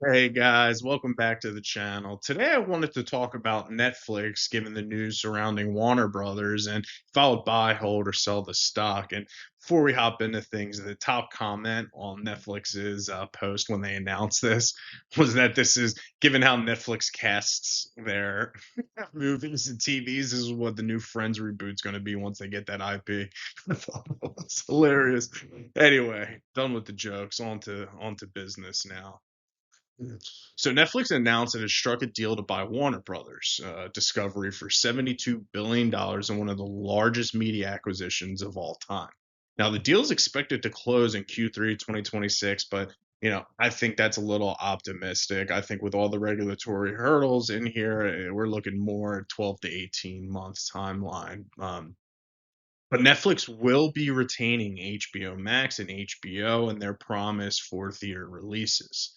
Hey guys, welcome back to the channel. Today I wanted to talk about Netflix, given the news surrounding Warner Brothers, and if I would buy, hold, or sell the stock. And before we hop into things, the top comment on Netflix's post when they announced this was that this is, given how Netflix casts their movies and TVs, this is what the new Friends reboot's going to be once they get that IP. I thought that was hilarious. Anyway, done with the jokes. On to business now. Mhm. So Netflix announced it has struck a deal to buy Warner Brothers Discovery for $72 billion in one of the largest media acquisitions of all time. Now the deal is expected to close in Q3 2026, but I think that's a little optimistic. I think with all the regulatory hurdles in here, we're looking more at 12 to 18 months timeline. But Netflix will be retaining HBO Max and HBO and their promise for theater releases.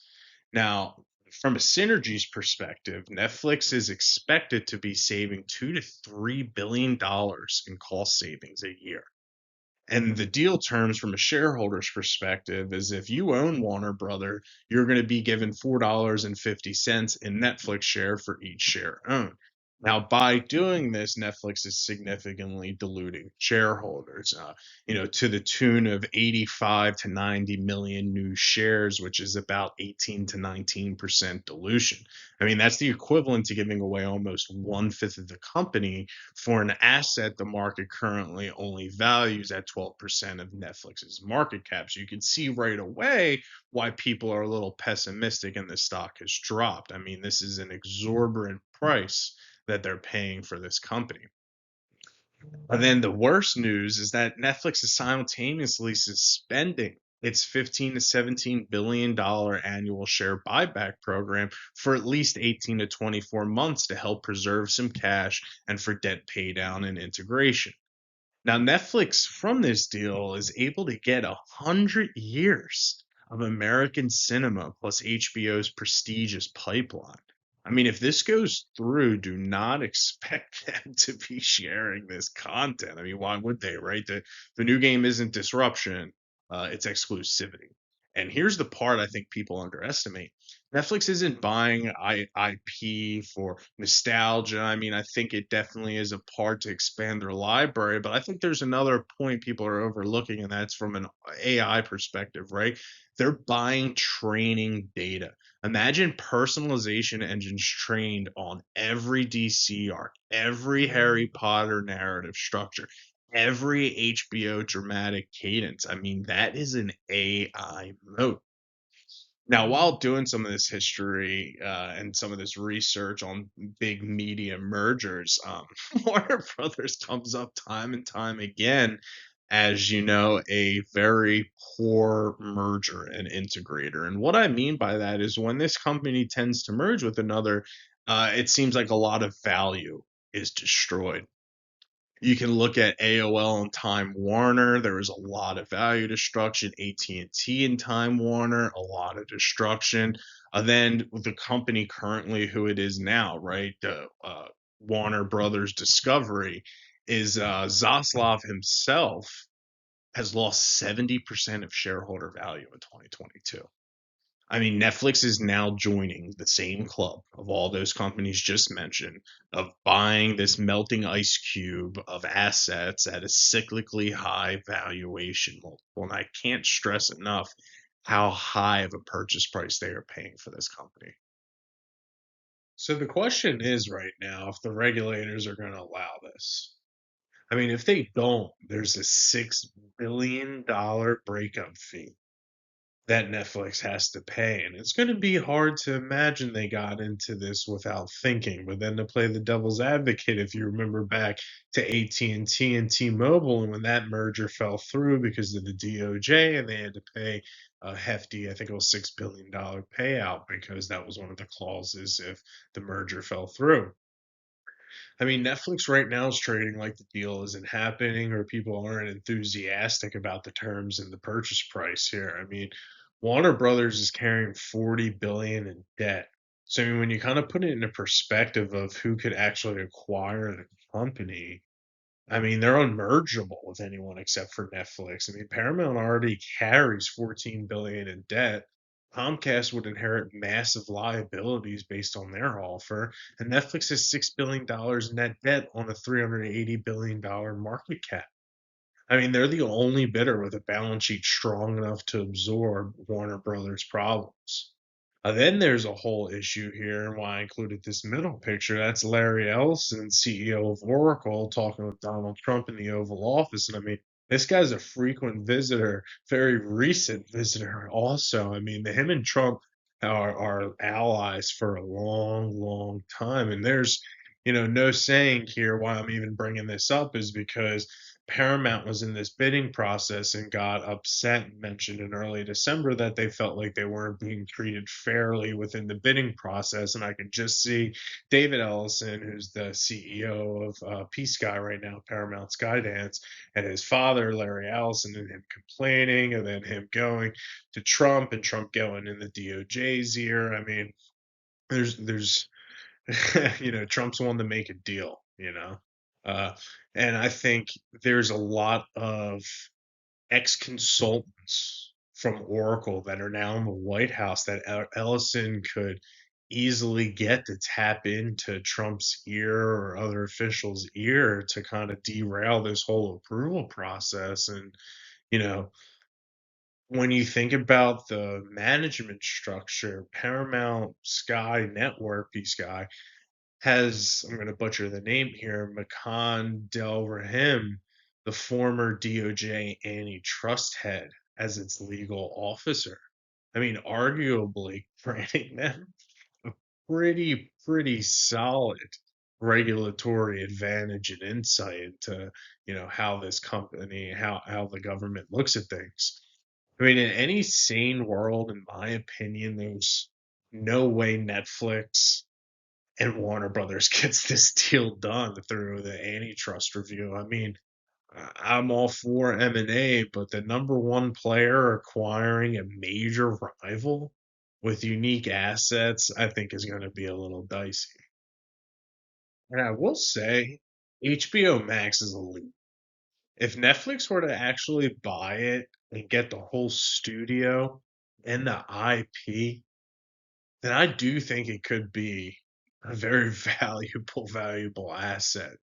Now, from a synergies perspective, Netflix is expected to be saving $2 to $3 billion in cost savings a year. And the deal terms from a shareholder's perspective is if you own Warner Brother, you're going to be given $4.50 in Netflix share for each share owned. Now, by doing this, Netflix is significantly diluting shareholders, to the tune of 85 to 90 million new shares, which is about 18 to 19% dilution. I mean, that's the equivalent to giving away almost one fifth of the company for an asset the market currently only values at 12% of Netflix's market cap. So you can see right away why people are a little pessimistic and the stock has dropped. I mean, this is an exorbitant price that they're paying for this company. And then the worst news is that Netflix is simultaneously suspending its 15 to 17 billion dollar annual share buyback program for at least 18 to 24 months to help preserve some cash and for debt paydown and integration. Now, Netflix from this deal is able to get 100 years of American cinema plus HBO's prestigious pipeline. I mean, if this goes through, do not expect them to be sharing this content. I mean, why would they, right? The new game isn't disruption, it's exclusivity. And here's the part I think people underestimate. Netflix isn't buying IP for nostalgia. I mean, I think it definitely is a part to expand their library, but I think there's another point people are overlooking, and that's from an AI perspective, right? They're buying training data. Imagine personalization engines trained on every DC arc, every Harry Potter narrative structure, every HBO dramatic cadence. I mean, that is an AI mode. Now, while doing some of this history and some of this research on big media mergers, Warner Brothers comes up time and time again as, a very poor merger and integrator. And what I mean by that is when this company tends to merge with another, it seems like a lot of value is destroyed. You can look at AOL and Time Warner. There was a lot of value destruction. AT&T and Time Warner, a lot of destruction. Then with the company currently, who it is now, right? Warner Brothers Discovery is Zaslav himself has lost 70% of shareholder value in 2022. I mean, Netflix is now joining the same club of all those companies just mentioned of buying this melting ice cube of assets at a cyclically high valuation multiple. And I can't stress enough how high of a purchase price they are paying for this company. So the question is right now if the regulators are going to allow this. I mean, if they don't, there's a $6 billion breakup fee that Netflix has to pay. And it's going to be hard to imagine they got into this without thinking. But then to play the devil's advocate, if you remember back to AT&T and T-Mobile, and when that merger fell through because of the DOJ, and they had to pay a hefty, I think it was $6 billion payout because that was one of the clauses if the merger fell through. I mean, Netflix right now is trading like the deal isn't happening or people aren't enthusiastic about the terms and the purchase price here. I mean, Warner Brothers is carrying 40 billion in debt. So I mean, when you kind of put it into perspective of who could actually acquire the company, I mean, they're unmergeable with anyone except for Netflix. I mean, Paramount already carries 14 billion in debt. Comcast would inherit massive liabilities based on their offer, and Netflix has $6 billion net debt on a $380 billion market cap. I mean, they're the only bidder with a balance sheet strong enough to absorb Warner Brothers' problems. Then there's a whole issue here, and why I included this middle picture. That's Larry Ellison, CEO of Oracle, talking with Donald Trump in the Oval Office. And I mean, this guy's a frequent visitor, very recent visitor, also. I mean, him and Trump are allies for a long, long time. And there's, no saying here why I'm even bringing this up is because Paramount was in this bidding process and got upset and mentioned in early December that they felt like they weren't being treated fairly within the bidding process. And I could just see David Ellison, who's the CEO of Peace Sky right now, Paramount Skydance, and his father, Larry Ellison, and him complaining, and then him going to Trump and Trump going in the DOJ's ear. I mean, there's Trump's one to make a deal, Uh, and I think there's a lot of ex-consultants from Oracle that are now in the White House that Ellison could easily get to tap into Trump's ear or other officials' ear to kind of derail this whole approval process. And, you know, when you think about the management structure, Paramount Sky Network, P Sky, has, I'm going to butcher the name here, Makan Del Rahim, the former DOJ antitrust head, as its legal officer. I mean, arguably granting them a pretty solid regulatory advantage and insight into, how this company, how the government looks at things. I mean, in any sane world, in my opinion, there's no way Netflix and Warner Brothers gets this deal done through the antitrust review. I mean, I'm all for M&A, but the number one player acquiring a major rival with unique assets, I think is going to be a little dicey. And I will say, HBO Max is elite. If Netflix were to actually buy it and get the whole studio and the IP, then I do think it could be a very valuable asset.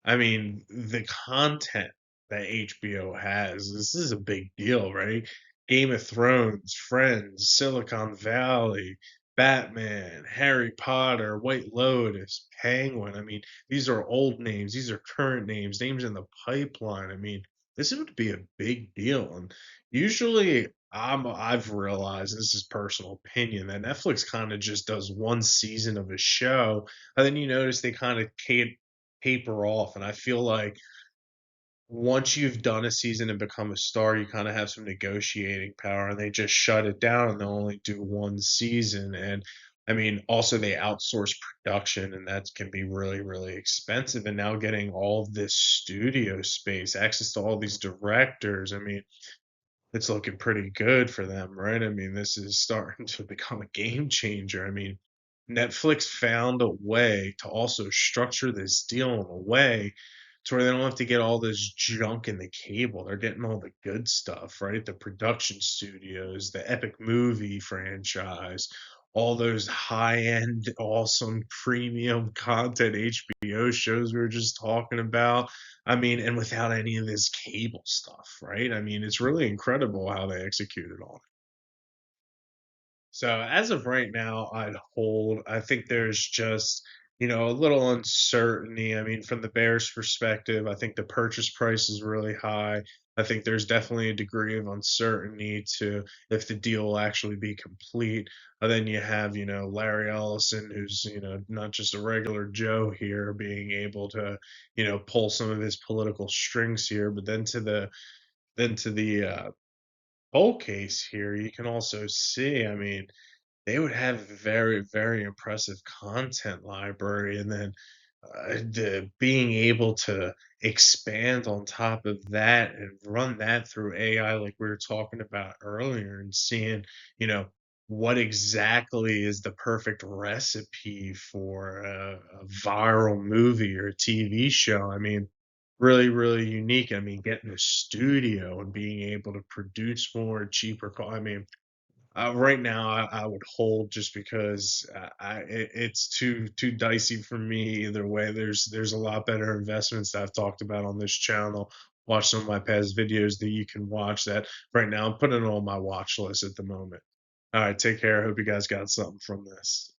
I mean, the content that HBO has, this is a big deal, right? Game of Thrones, Friends, Silicon Valley, Batman, Harry Potter, White Lotus, Penguin. I mean, these are old names, these are current names, names in the pipeline. I mean, this would be a big deal. And usually I've realized, this is personal opinion, that Netflix kind of just does one season of a show, and then you notice they kind of taper off. And I feel like once you've done a season and become a star, you kind of have some negotiating power, and they just shut it down and they'll only do one season. And I mean, also they outsource production, and that can be really expensive. And now getting all of this studio space, access to all these directors, I mean, it's looking pretty good for them, right? I mean, this is starting to become a game changer. I mean, Netflix found a way to also structure this deal in a way to where they don't have to get all this junk in the cable. They're getting all the good stuff, right? The production studios, the epic movie franchise, all those high-end, awesome premium content HBO shows we were just talking about. I mean, and without any of this cable stuff, right? I mean, it's really incredible how they executed on it. So as of right now, I'd hold. I think there's just, a little uncertainty. I mean, from the Bears' perspective, I think the purchase price is really high. I think there's definitely a degree of uncertainty to if the deal will actually be complete. And then you have, Larry Ellison, who's, not just a regular Joe here, being able to, pull some of his political strings here. But then to the whole case here, you can also see, I mean, they would have a very impressive content library, and then the being able to expand on top of that and run that through AI, like we were talking about earlier, and seeing, what exactly is the perfect recipe for a viral movie or a TV show. I mean, really unique. I mean, getting a studio and being able to produce more cheaper. I mean, Right now, I would hold just because it's too dicey for me either way. There's a lot better investments that I've talked about on this channel. Watch some of my past videos that you can watch that right now. I'm putting it on my watch list at the moment. All right, take care. I hope you guys got something from this.